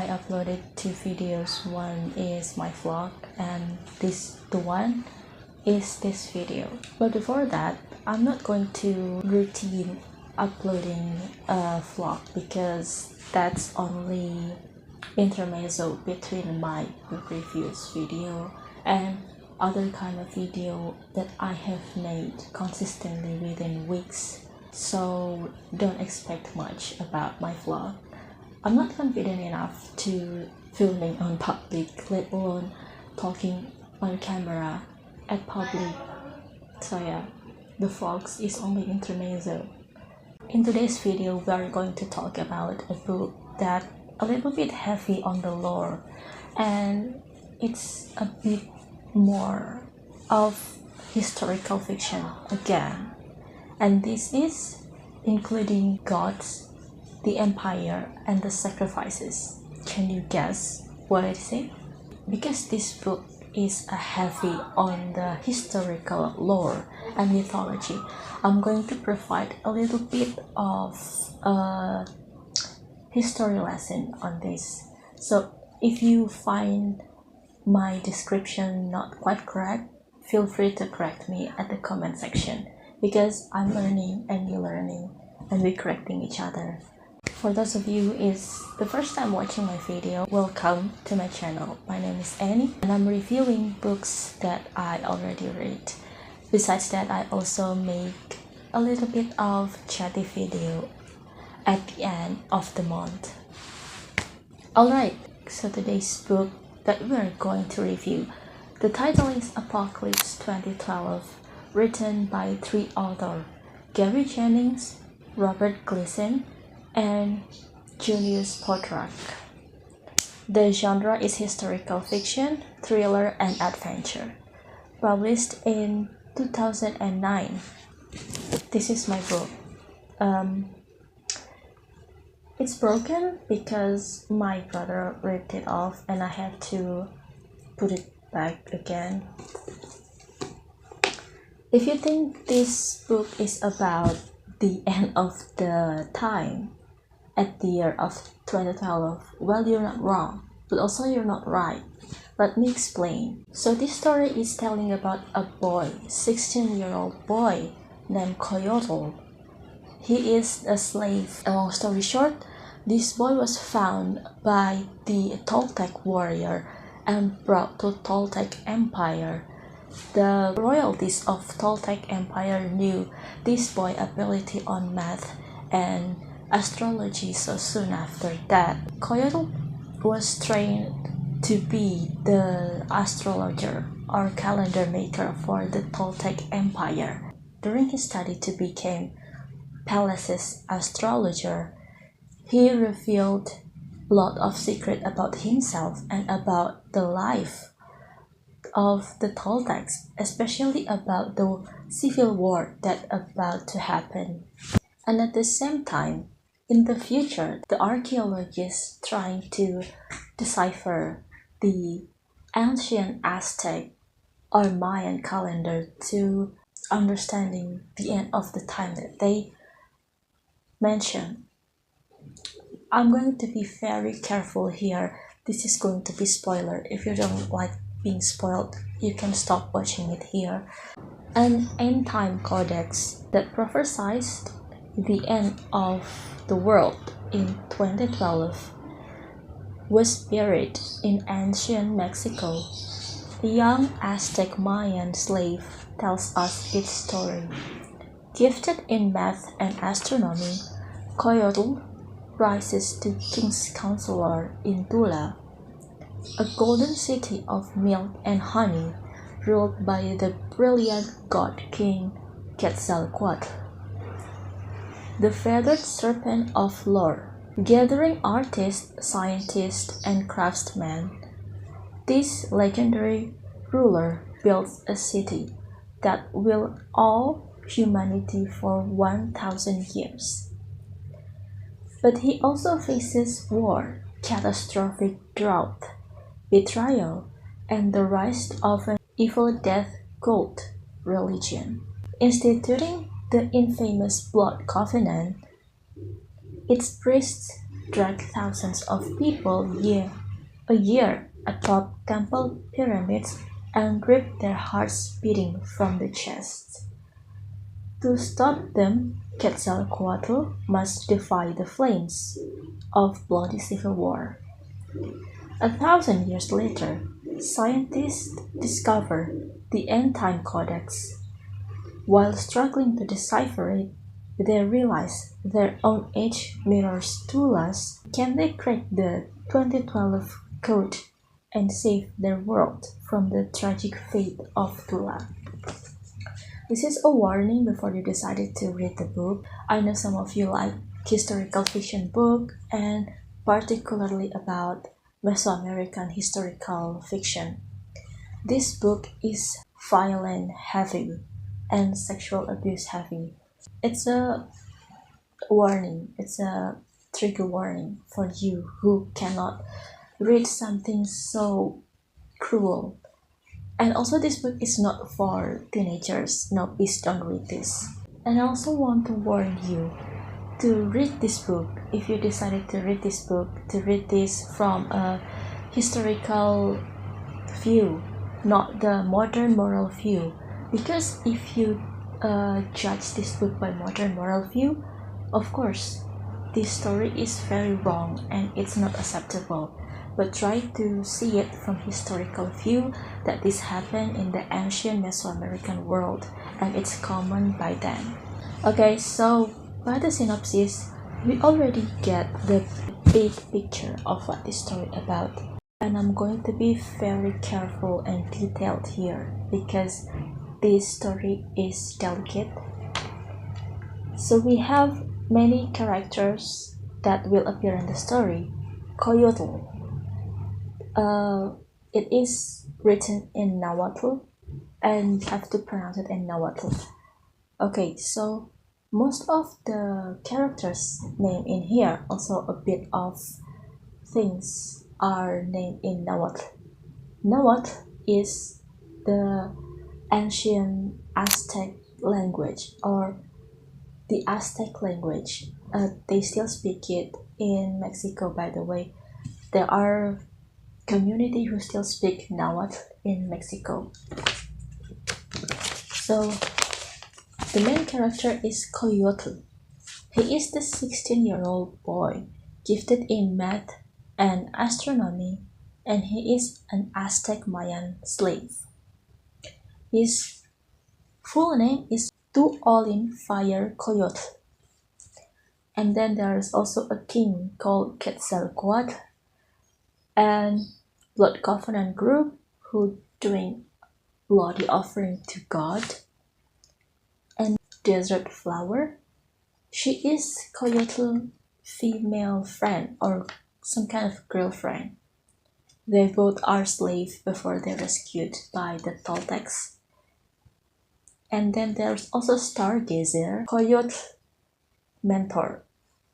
uploaded two videos. One is my vlog and the one is this video. But before that, I'm not going to routine uploading a vlog because that's only intermezzo between my book reviews video and other kind of video that I have made consistently within weeks. So don't expect much about my vlog. I'm not confident enough to filming on public, let alone talking on camera at public. So yeah, the vlogs is only intermezzo. In today's video, we are going to talk about a book that a little bit heavy on the lore, and it's a bit more of historical fiction again. And this is including gods, the empire, and the sacrifices. Can you guess what it is? Because this book is a heavy on the historical lore and mythology, I'm going to provide a little bit of a history lesson on this. So if you find my description not quite correct, feel free to correct me at the comment section, because I'm learning and you're learning and we're correcting each other. For those of you is the first time watching my video, welcome to my channel. My name is Annie and I'm reviewing books that I already read. Besides that, I also make a little bit of chatty video at the end of the month. Alright, so today's book that we're going to review, the title is Apocalypse 2012, written by three authors, Gary Jennings, Robert Gleason, and Julius Podrak. The genre is historical fiction, thriller, and adventure. Published in 2009. This is my book. It's broken because my brother ripped it off and I have to put it back again. If you think this book is about the end of the time at the year of 2012, well, you're not wrong, but also you're not right. Let me explain. So this story is telling about a boy, 16-year-old boy named Coyote. He is a slave. A long story short, this boy was found by the Toltec warrior and brought to Toltec Empire. The royalties of Toltec Empire knew this boy's ability on math and astrology, so soon after that, Coyote was trained to be the astrologer or calendar maker for the Toltec Empire. During his study to become Palace's astrologer, he revealed a lot of secrets about himself and about the life of the Toltecs, especially about the civil war that about to happen. And at the same time, in the future, the archaeologists trying to decipher the ancient Aztec or Mayan calendar to understanding the end of the time that they mentioned. I'm going to be very careful here. This is going to be spoiler. If you don't like being spoiled, you can stop watching it here. An end-time codex that prophesied the end of the world in 2012 was buried in ancient Mexico. A young Aztec Mayan slave tells us its story. Gifted in math and astronomy, Coyote rises to king's counselor in Tula, a golden city of milk and honey ruled by the brilliant god king Quetzalcoatl, the feathered serpent of lore. Gathering artists, scientists, and craftsmen, this legendary ruler builds a city that will awe humanity for 1,000 years. But he also faces war, catastrophic drought, betrayal, and the rise of an evil death cult religion. Instituting the infamous Blood Covenant, its priests drag thousands of people a year atop temple pyramids and rip their hearts beating from the chests. To stop them, Quetzalcoatl must defy the flames of bloody civil war. 1,000 years later, scientists discover the end-time codex. While struggling to decipher it, they realize their own age mirrors Tula's. Can they crack the 2012 code and save their world from the tragic fate of Tula? This is a warning before you decided to read the book. I know some of you like historical fiction book and particularly about Mesoamerican historical fiction. This book is violent heavy and sexual abuse heavy. It's a warning, it's a trigger warning for you who cannot read something so cruel. And also this book is not for teenagers. No, please don't read this. And I also want to warn you to read this book if you decided to read this book, to read this from a historical view, not the modern moral view. Because if you judge this book by modern moral view, of course, this story is very wrong and it's not acceptable. But try to see it from historical view that this happened in the ancient Mesoamerican world and it's common by then. Okay, so by the synopsis, we already get the big picture of what this story about. And I'm going to be very careful and detailed here because this story is delicate. So we have many characters that will appear in the story. Coyotl. It is written in Nahuatl and you have to pronounce it in Nahuatl. Okay, so most of the characters named in here, also a bit of things are named in Nahuatl. Nahuatl is the ancient Aztec language or the Aztec language. They still speak it in Mexico, by the way. There are community who still speak Nahuatl in Mexico. So the main character is Coyotl. He is the 16-year-old boy gifted in math and astronomy, and he is an Aztec Mayan slave. His full name is Tuolin Fire Coyotl. And then there is also a king called Quetzalcoatl and Blood Covenant group who doing bloody offering to God. And Desert Flower, she is Coyotl female friend or some kind of girlfriend. They both are slaves before they're rescued by the Toltecs. And then there's also Stargazer, Coyotl mentor.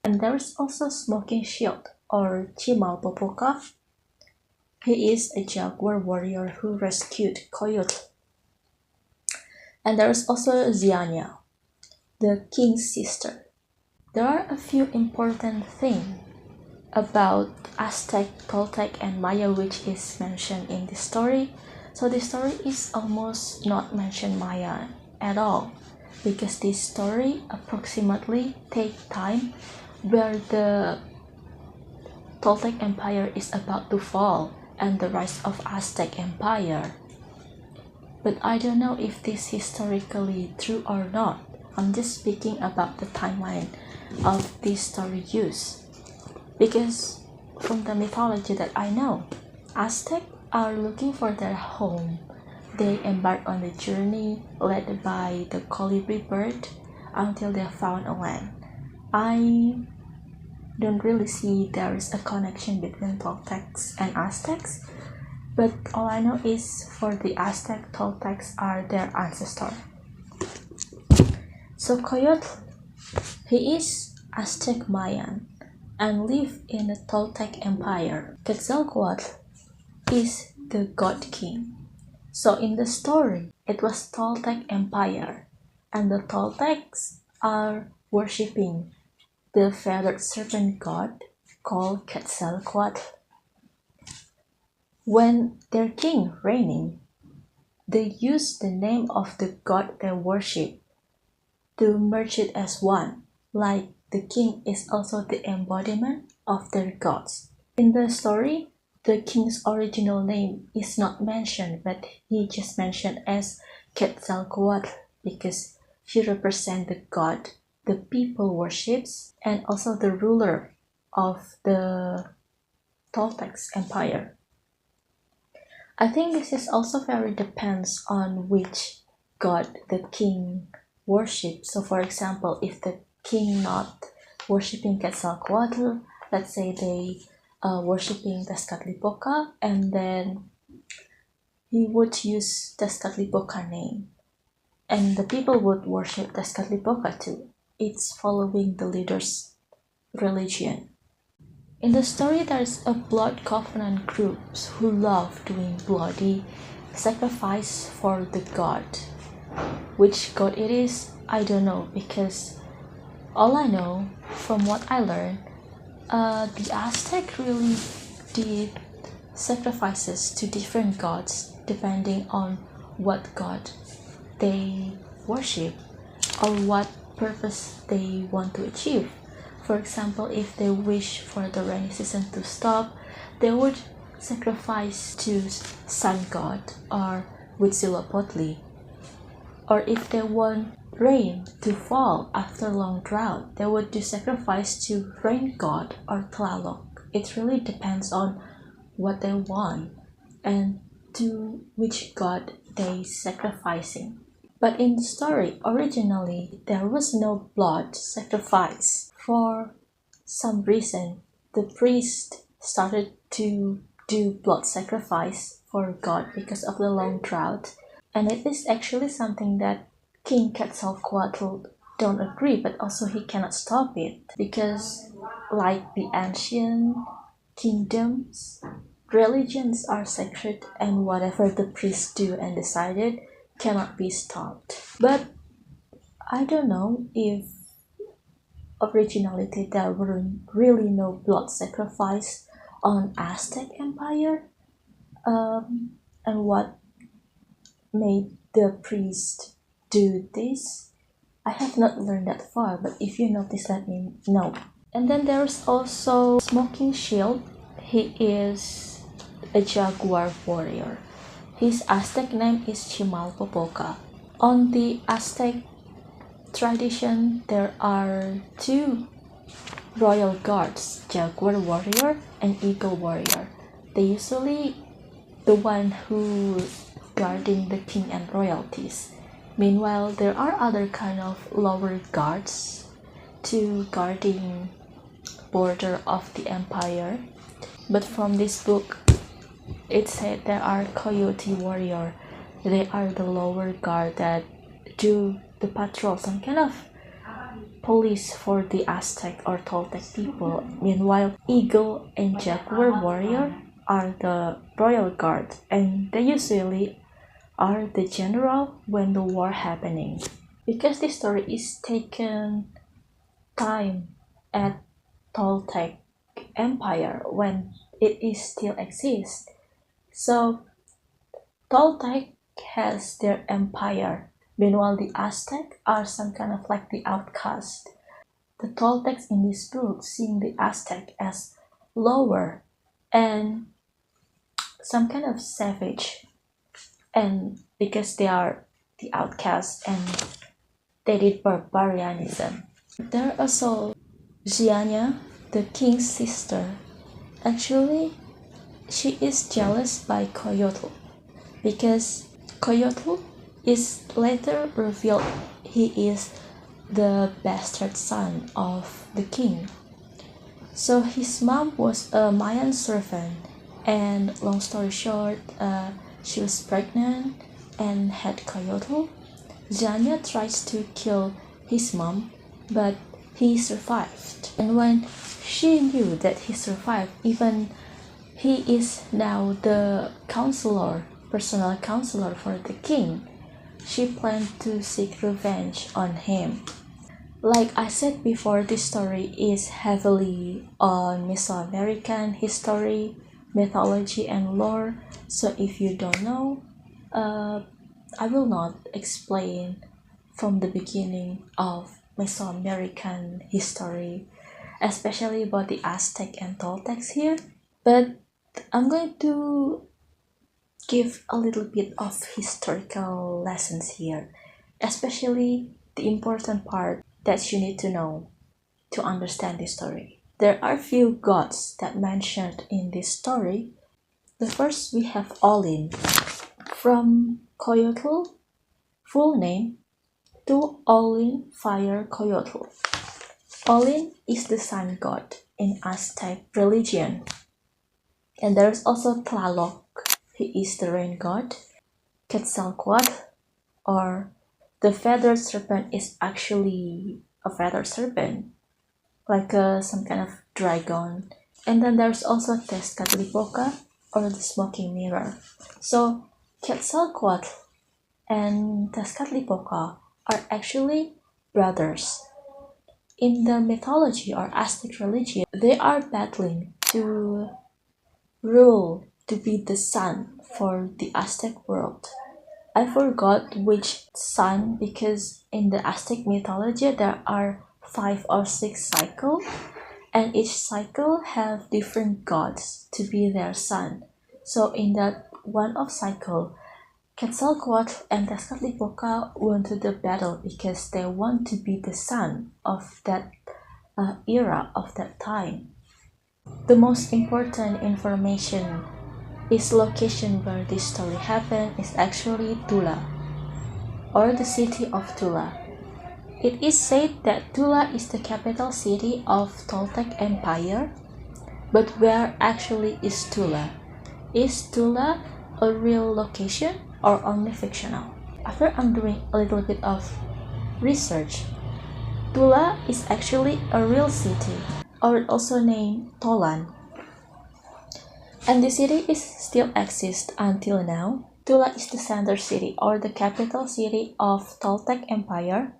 And there's also Smoking Shield or Chimalpopoca. He is a jaguar warrior who rescued Coyotl. And there's also Ziania, the king's sister. There are a few important things about Aztec, Toltec, and Maya which is mentioned in this story. So this story is almost not mentioned Maya at all because this story approximately take time where the Toltec Empire is about to fall and the rise of Aztec Empire. But I don't know if this historically true or not. I'm just speaking about the timeline of this story use. Because from the mythology that I know, Aztecs are looking for their home. They embark on the journey led by the colibri bird until they found a land. I don't really see there is a connection between Toltecs and Aztecs, but all I know is for the Aztec, Toltecs are their ancestor. So Coyotl, he is Aztec Mayan and live in the Toltec Empire. Quetzalcoatl is the god king. So in the story, it was Toltec Empire and the Toltecs are worshipping the feathered serpent god called Quetzalcoatl. When their king reigning, they use the name of the god they worship to merge it as one, like the king is also the embodiment of their gods. In the story, the king's original name is not mentioned, but he just mentioned as Quetzalcoatl because he represents the god the people worships and also the ruler of the Toltec Empire. I think this is also very depends on which god the king worships. So for example, if the king not worshipping Quetzalcoatl, let's say they worshipping Tezcatlipoca, and then he would use Tezcatlipoca name, and the people would worship Tezcatlipoca too. It's following the leader's religion. In the story, there's a blood covenant groups who love doing bloody sacrifice for the god. Which god it is, I don't know, because all I know from what I learned, the Aztec really did sacrifices to different gods depending on what god they worship or what purpose they want to achieve. For example, if they wish for the rainy season to stop, they would sacrifice to sun god or Huitzilopochtli. Or if they want rain to fall after long drought, they would do sacrifice to rain god or Tlaloc. It really depends on what they want and to which god they sacrificing. But in the story, originally, there was no blood sacrifice. For some reason, the priest started to do blood sacrifice for God because of the long drought. And it is actually something that King Quetzalcoatl don't agree, but also he cannot stop it. Because like the ancient kingdoms, religions are sacred and whatever the priests do and decided cannot be stopped. But I don't know if originality there were really no blood sacrifice on Aztec Empire, and what made the priest do this. I have not learned that far, but if you notice, let me know. And then there's also Smoking Shield. He is a jaguar warrior. His Aztec name is Chimalpopoca. On the Aztec tradition, there are two royal guards, jaguar warrior and eagle warrior. They usually the one who guarding the king and royalties. Meanwhile, there are other kind of lower guards to guarding border of the empire. But from this book, it said there are coyote warrior. They are the lower guard that do the patrol, some kind of police for the Aztec or Toltec people. Meanwhile, eagle and jaguar warrior are the royal guard, and they usually are the general when the war happening. Because this story is taken time at Toltec Empire when it is still exists. So Toltec has their empire. Meanwhile, the Aztec are some kind of like the outcast. The Toltecs in this book seeing the Aztec as lower and some kind of savage, and because they are the outcast and they did barbarianism. There are also Xianya, the king's sister. Actually, she is jealous by Coyotl because Coyotl is later revealed he is the bastard son of the king. So his mom was a Mayan servant, and long story short, she was pregnant and had Coyotl. Xianya tries to kill his mom, but he survived. And when she knew that he survived, even he is now the counselor, personal counselor for the king, she planned to seek revenge on him. Like I said before, this story is heavily on Mesoamerican history, mythology, and lore. So if you don't know, I will not explain from the beginning of Mesoamerican history, especially about the Aztec and Toltecs here. But I'm going to give a little bit of historical lessons here, especially the important part that you need to know to understand this story. There are few gods that mentioned in this story. The first we have Olin from Coyotl, full name to Olin Fire Coyotl. Olin is the sun god in Aztec religion. And there's also Tlaloc, he is the rain god. Quetzalcoatl, or the feathered serpent, is actually a feathered serpent, like some kind of dragon. And then there's also Tezcatlipoca, or the smoking mirror. So Quetzalcoatl and Tezcatlipoca are actually brothers. In the mythology or Aztec religion, they are battling to rule to be the sun for the Aztec world. I forgot which sun because in the Aztec mythology there are 5 or 6 cycles, and each cycle have different gods to be their sun. So in that one of cycle, Quetzalcoatl and Tezcatlipoca went to the battle because they want to be the sun of that era of that time. The most important information is location where this story happened is actually Tula, or the city of Tula. It is said that Tula is the capital city of Toltec Empire, but where actually is Tula? Is Tula a real location or only fictional? After I'm doing a little bit of research, Tula is actually a real city, or also named Tolan. And the city is still exists until now. Tula is the center city or the capital city of Toltec Empire,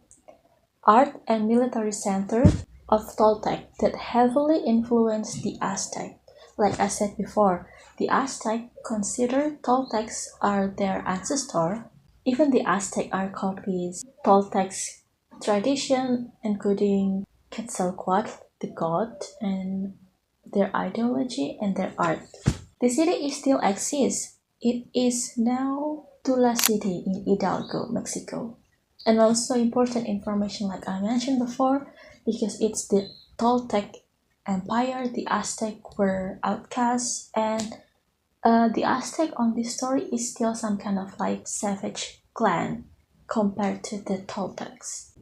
art and military center of Toltec that heavily influenced the Aztec. Like I said before, the Aztec consider Toltecs are their ancestor. Even the Aztec are copies Toltec's tradition, including Quetzalcoatl, the god, and their ideology and their art. The city still exists. It is now Tula City in Hidalgo, Mexico. And also important information like I mentioned before, because it's the Toltec Empire, the Aztec were outcasts, and the Aztec on this story is still some kind of like savage clan compared to the Toltecs.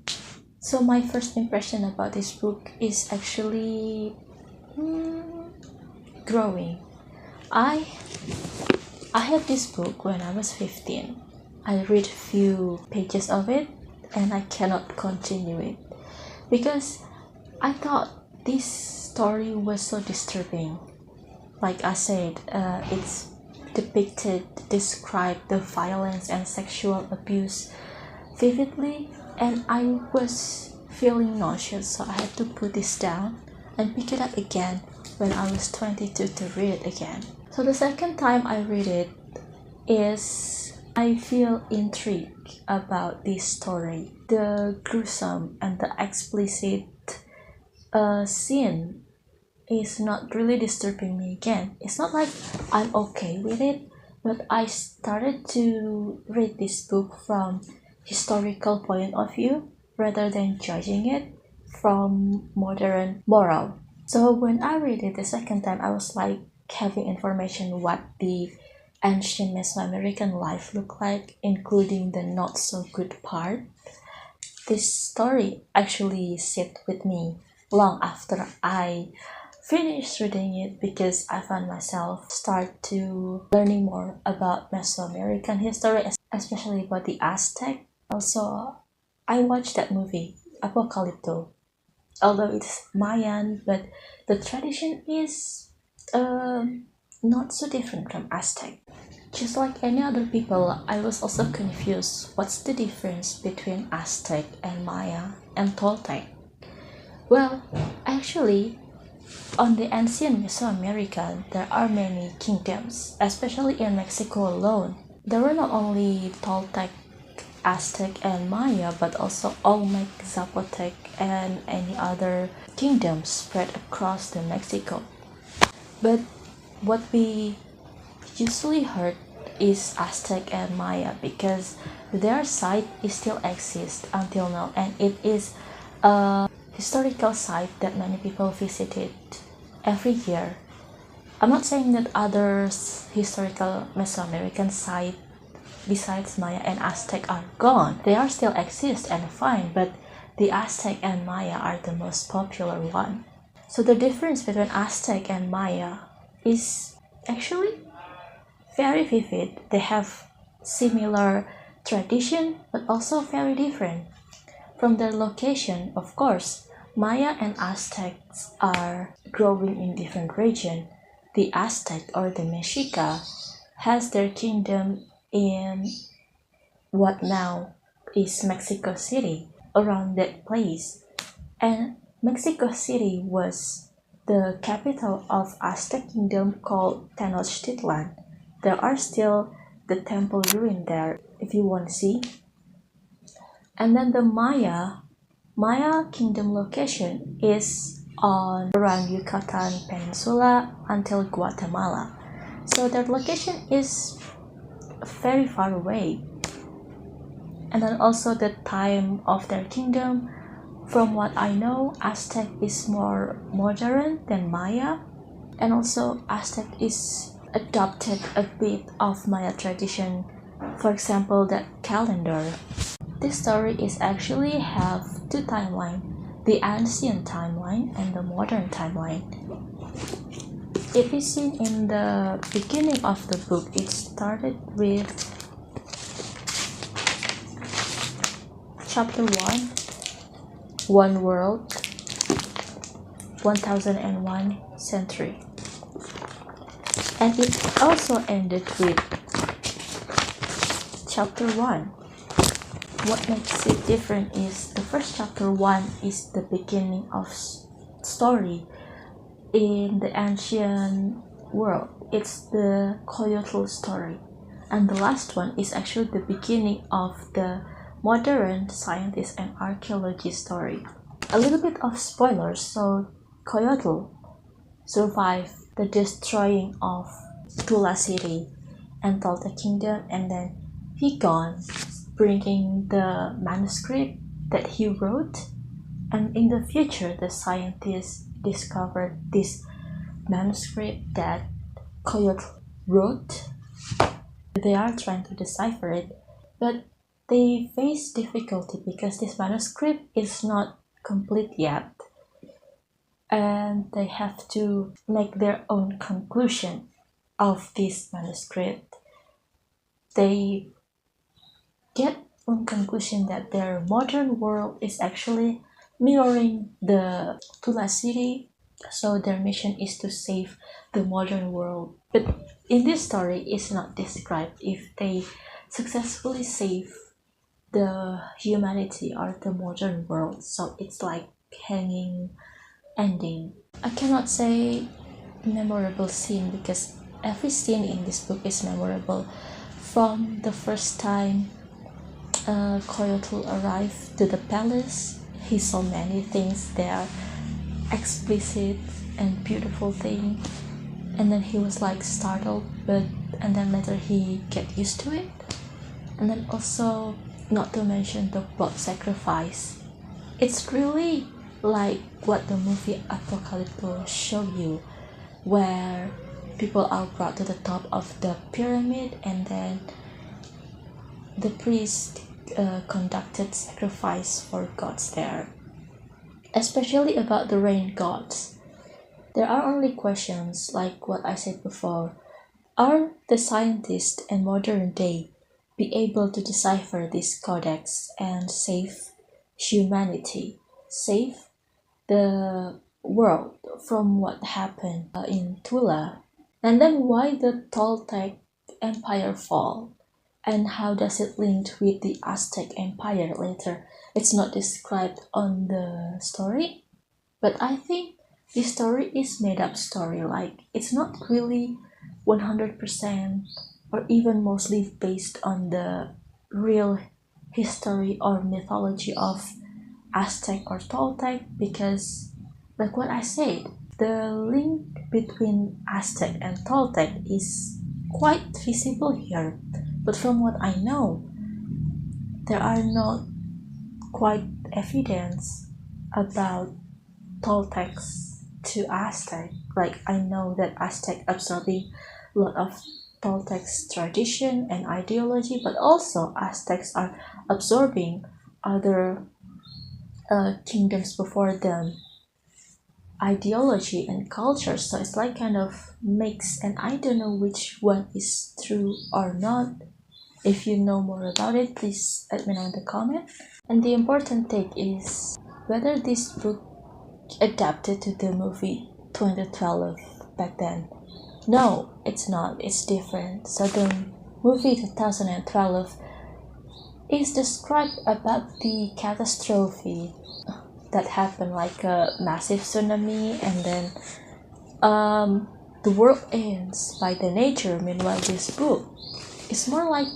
So my first impression about this book is actually growing. I had this book when I was 15. I read few pages of it and I cannot continue it because I thought this story was so disturbing. Like I said, it's described the violence and sexual abuse vividly, and I was feeling nauseous, so I had to put this down and pick it up again when I was 22 to read it again. So the second time I read it is I feel intrigued about this story. The gruesome and the explicit scene is not really disturbing me again. It's not like I'm okay with it, but I started to read this book from historical point of view rather than judging it from modern moral. So when I read it the second time, I was like having information what the ancient Mesoamerican life looked like, including the not so good part. This story actually sit with me long after I finished reading it because I found myself start to learning more about Mesoamerican history, especially about the Aztec. Also, I watched that movie, Apocalypto. Although it's Mayan, but the tradition is not so different from Aztec. Just like any other people, I was also confused. What's the difference between Aztec and Maya? and Toltec. Well, actually, on the ancient Mesoamerican, there are many kingdoms, especially in Mexico alone. There were not only Toltec, Aztec, and Maya, but also Olmec, Zapotec, and any other kingdoms spread across the Mexico. But what we usually heard is Aztec and Maya because their site is still exists until now, and it is a historical site that many people visited every year. I'm not saying that other historical Mesoamerican sites besides Maya and Aztec are gone. They are still exist and fine, but the Aztec and Maya are the most popular one. So the difference between Aztec and Maya is actually very vivid. They have similar tradition but also very different. From their location, of course, Maya and Aztecs are growing in different region. The Aztec or the Mexica has their kingdom in what now is Mexico City, around that place. And Mexico City was the capital of Aztec kingdom called Tenochtitlan. There are still the temple ruin there if you want to see. And then the Maya kingdom location is on around Yucatan Peninsula until Guatemala. So their location is very far away. And then also the time of their kingdom, from what I know, Aztec is more modern than Maya, and also Aztec is adopted a bit of Maya tradition. For example, that calendar. This story is actually have two timelines, the ancient timeline and the modern timeline. It is seen in the beginning of the book. It started with chapter 1, One World, 1001 Century. And it also ended with chapter 1. What makes it different is the first chapter 1 is the beginning of story in the ancient world. It's the coyote story. And the last one is actually the beginning of the modern scientist and archaeology story. A little bit of spoilers, so coyote survived the destroying of Tula City and Toltec Kingdom, and then he gone, bringing the manuscript that he wrote. And in the future, the scientists discovered this manuscript that Coyote wrote. They are trying to decipher it, but they face difficulty because this manuscript is not complete yet, and they have to make their own conclusion of this manuscript. They get one conclusion that their modern world is actually mirroring the Tula City, so their mission is to save the modern world. But in this story, it's not described if they successfully save the humanity or the modern world, so it's like hanging ending. I cannot say memorable scene because every scene in this book is memorable. From the first time Coyote arrived to the palace, he saw many things there, explicit and beautiful things, and then he was like startled, and then later he get used to it. And then also, not to mention the blood sacrifice. It's really like what the movie Apocalypto show you, where people are brought to the top of the pyramid, and then the priest conducted sacrifice for gods there, especially about the rain gods. There are only questions like what I said before. Are the scientists in modern day be able to decipher this codex and save humanity, save the world from what happened in Tula? And then why the Toltec Empire fall? And how does it link with the Aztec Empire later? It's not described on the story, but I think the story is made up story. Like it's not really 100% or even mostly based on the real history or mythology of Aztec or Toltec, because like what I said, the link between Aztec and Toltec is quite visible here. But from what I know, there are not quite evidence about Toltecs to Aztec. Like I know that Aztec absorbing a lot of Toltec's tradition and ideology, but also Aztecs are absorbing other kingdoms before them ideology and culture. So it's like kind of mix, and I don't know which one is true or not. If you know more about it, please let me know in the comment. And the important thing is whether this book adapted to the movie 2012 back then. No, it's not. It's different. So the movie 2012 is described about the catastrophe that happened, like a massive tsunami, and then the world ends by the nature. Meanwhile, this book is more like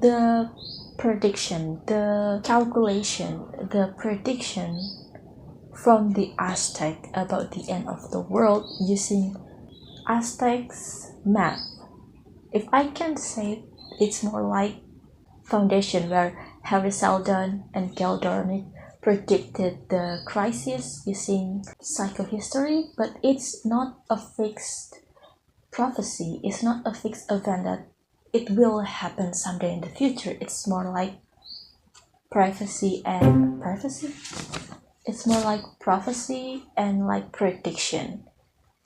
the prediction, the calculation, the prediction from the Aztec about the end of the world using Aztec's math. If I can say, it's more like foundation where Harry Seldon and Gal Dornick predicted the crisis using psychohistory, but it's not a fixed prophecy. It's not a fixed event that it will happen someday in the future. It's more like prophecy and prophecy. It's more like prophecy and like prediction.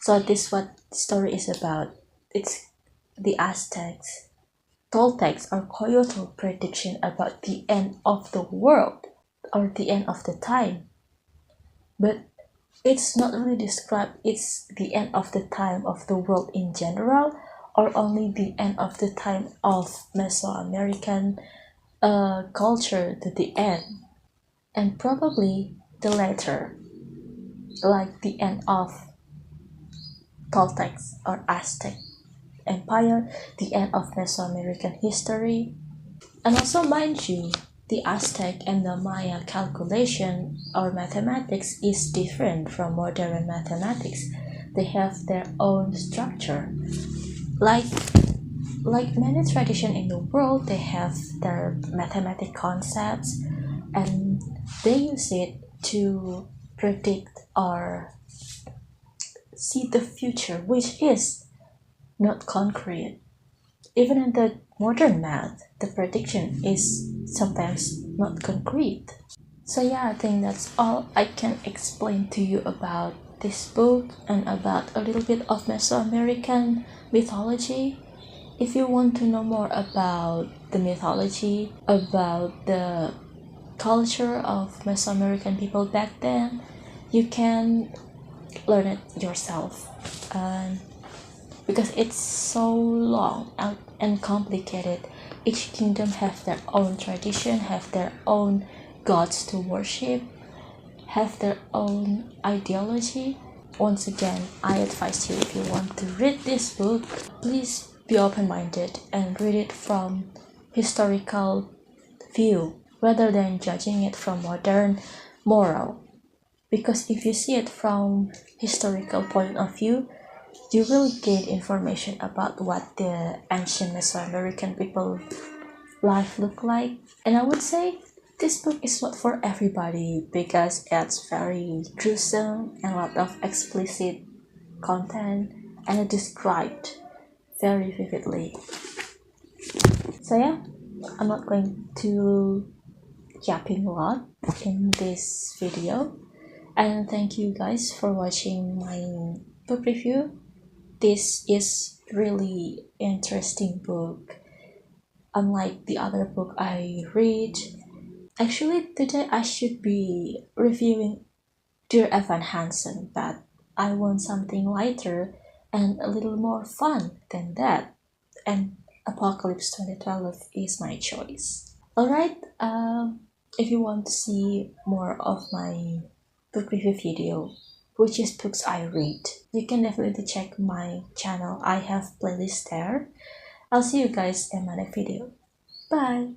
So this is what the story is about. It's the Aztecs, Toltecs or Coyotl prediction about the end of the world or the end of the time. But it's not really described it's the end of the time of the world in general or only the end of the time of Mesoamerican culture to the end. And probably the latter, like the end of Toltecs or Aztec Empire, the end of Mesoamerican history. And also, mind you, the Aztec and the Maya calculation or mathematics is different from modern mathematics. They have their own structure. Like many traditions in the world, they have their mathematical concepts and they use it to predict or see the future, which is not concrete. Even in the modern math, the prediction is sometimes not concrete. So yeah, I think that's all I can explain to you about this book and about a little bit of Mesoamerican mythology. If you want to know more about the mythology, about the culture of Mesoamerican people back then, you can learn it yourself. Because it's so long and complicated. Each kingdom have their own tradition, have their own gods to worship, have their own ideology. Once again, I advise you, if you want to read this book, please be open-minded and read it from historical view rather than judging it from modern moral. Because if you see it from historical point of view, you will gain information about what the ancient Mesoamerican people life look like. And I would say this book is not for everybody because it's very gruesome and a lot of explicit content and it described very vividly. So yeah, I'm not going to yapping a lot in this video. And thank you guys for watching my book review. This is really interesting book. Unlike the other book I read, actually today I should be reviewing Dear Evan Hansen, but I want something lighter and a little more fun than that. And Apocalypse 2012 is my choice. Alright, if you want to see more of my book review video, which is books I read, you can definitely check my channel. I have playlists there. I'll see you guys in my next video. Bye!